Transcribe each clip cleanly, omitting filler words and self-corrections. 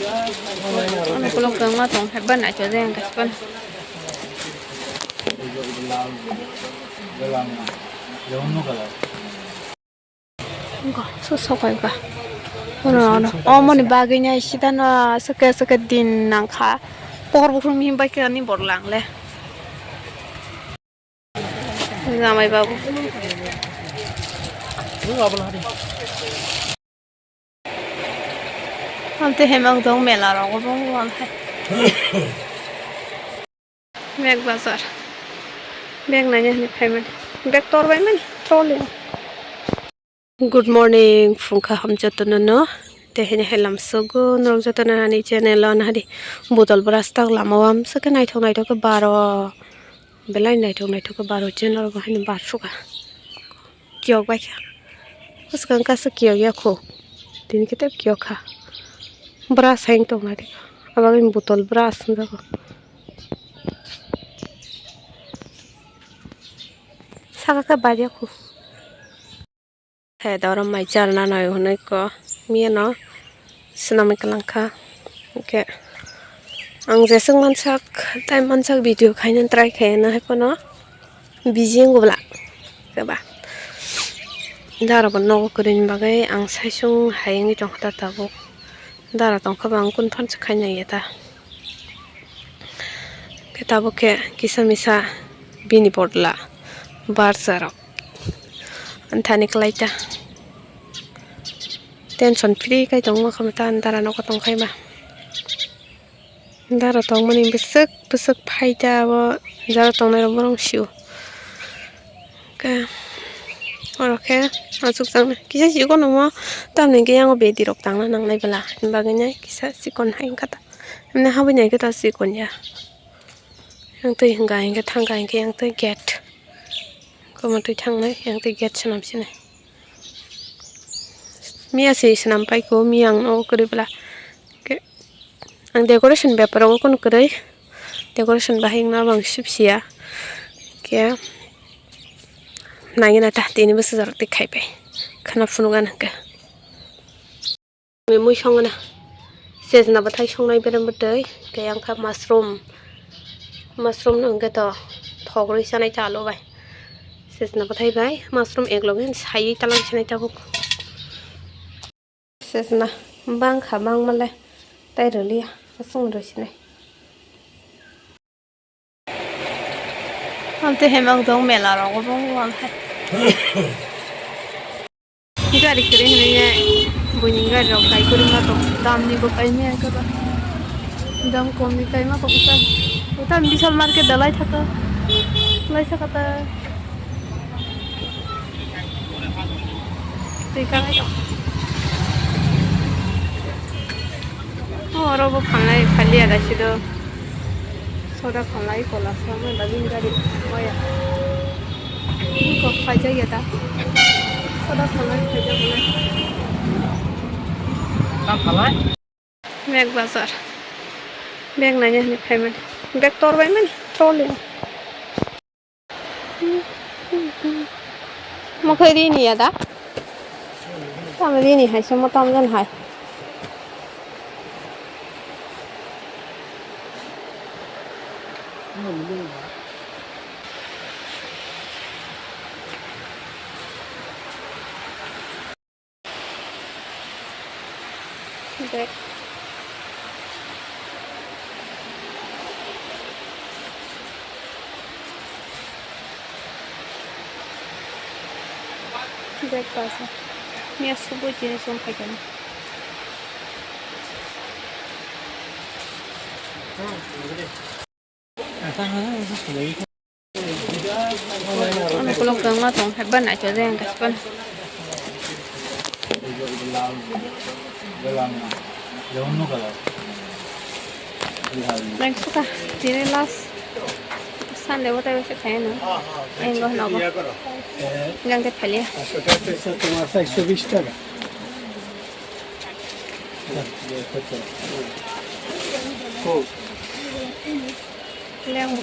Ano kulog kang matong heban na cho reang kaspan. Enggak, susah kok. Ono, mau nih baginya isi tanah sekat din nangka. Pohon bukan mimpi kan ini borlang leh. Ramai babu. Nanti hemang dong melarang aku bang hai. Bag bazar. Bag nanya nih payment. Bag tor payment. Trolling. Good morning, fungka ham jatuh tehnya helam sugu norong jatuh nani channel on hari botol beras tak lama wam sekarang naik ke baro belai naik ke baro channel gua ini bar suka kiok baik terus kan kasih kiok ya ko ini kita kiok ha beras hang tuh nadi abang botol beras nih ko saka ke baju ko Hey, orang majar nana yo ko miano senamai kelangka oke ang jeseng mansak time mansak video kainan try kaina hepono bijing gobla coba dara bonno kurin bagai ang saisung hayangi tong tatabu dara tong kabang kun pan kaina yeta ketabu ke kisah misa bini portla bar sarap antani kelaita tension free kai tong ma khamatan dara no ko tong khai ma dara tong mani besek phaita bo dara tong na borong siu ka oke asuk sang kisa si ko no ma tam ne ke yang be di rok tang na nang nai bala baganya kisa si kon hain kata ne ha banya ke ta si kon ya yang tei hingga hingga thangga hingga yang tei gate ko ma tei thang nai yang tei gate sanam sine Mia sih senampai ko miang no kuri bela ke ang decoration paper ko kun kuri decoration bahing na bang sipsia ke nangina tahti ini besar tik kai pe khana funungan ke me mui songana sejna bathai songnai beram bedai ke yang kha mushroom no ke to thogroi sanai chalo bai sejna bathai bai mushroom eglogin sai talang sanai tabuk sesna bang khabang male tai rolia asung rosine ante hemang dong melarang ko bang hai gari kire ne buning gari rok kai kuri ma to dam ni ko kai ne ka ba dam kom ni kai ma ko ta Bishal market dalai thaka ta tika ai Oh, robo kalai kali ada sih do. Soda kalai kola sama lagi dari Maya. Ini kok aja ya ta? Soda kalai aja boleh. Tak kalai? Bag bazar. Bag nanya nih payment. Bag tor payment. Trolling. Mau ke ini ya ta? Sama ini hai semua tamu hai. Back. Back pasa. Mia subuh jenis yang pakai. Ano kulog kang matong heban na cho reang kaspan. Nang suka tine las san lewo tayo sa kaya no engo no go gang te phalia তোমার 120 টাকা leang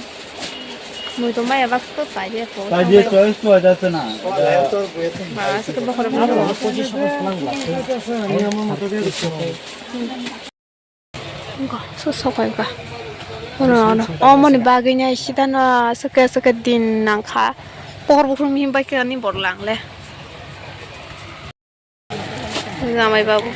mui to mai abak to pa je ko কাজে choice তো আছে না mas ke bokor mo position plan আছে আমি আমার মতো করে susokoiba ono omoni bagainya isidana seke din nangka por bukhrum himbai ke ani borlang le jamai babu